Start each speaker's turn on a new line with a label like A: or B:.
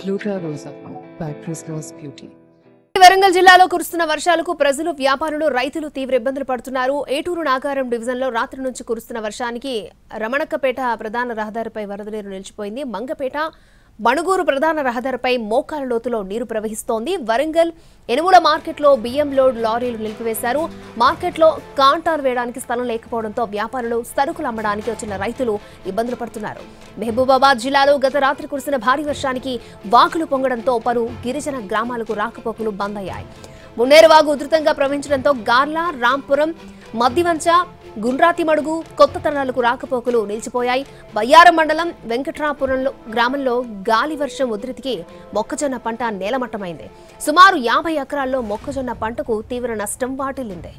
A: Gluta Rosa by Christmas Beauty.
B: Warangal జిల్లాలో కురుస్తున్న వర్షాలకు ప్రజలు వ్యాపారులు రైతులు తీవ్ర ఇబ్బందులు పడుతున్నారు. ఏటూరు నాగారం డివిజన్లో రాత్రి నుంచి కురుస్తున్న వర్షానికి రమణక్కపేట ప్రధాన రహదారిపై వరద నీరు నిలిచిపోయింది. మంగపేట బణుగూరు ప్రధాన రహదారిపై మోకాల లోతులో నీరు ప్రవహిస్తోంది. వరంగల్ ఎనుముల మార్కెట్లో బియ్యం లోడ్ లారీలు నిలిపివేశారు. మార్కెట్లో కాంటాలు వేయడానికి స్థలం లేకపోవడంతో వ్యాపారులు సరుకులు అమ్మడానికి వచ్చిన రైతులు ఇబ్బందులు పడుతున్నారు. మహబూబాబాద్ జిల్లాలో గత రాత్రి కురిసిన భారీ వర్షానికి వాగులు పొంగడంతో పలు గిరిజన గ్రామాలకు రాకపోకలు బంద్ అయ్యాయి. మున్నేరువాగు ఉధృతంగా ప్రవహించడంతో గార్ల, రాంపురం, మద్దివంచ, గుండ్రాతిమడుగు, కొత్త తరణాలకు రాకపోకలు నిలిచిపోయాయి. బయ్యారం మండలం వెంకట్రాపురంలో గ్రామంలో గాలి వర్షం ఉధృతికి మొక్కజొన్న పంట నేలమట్టమైంది. సుమారు 50 ఎకరాల్లో మొక్కజొన్న పంటకు తీవ్ర నష్టం వాటిల్లింది.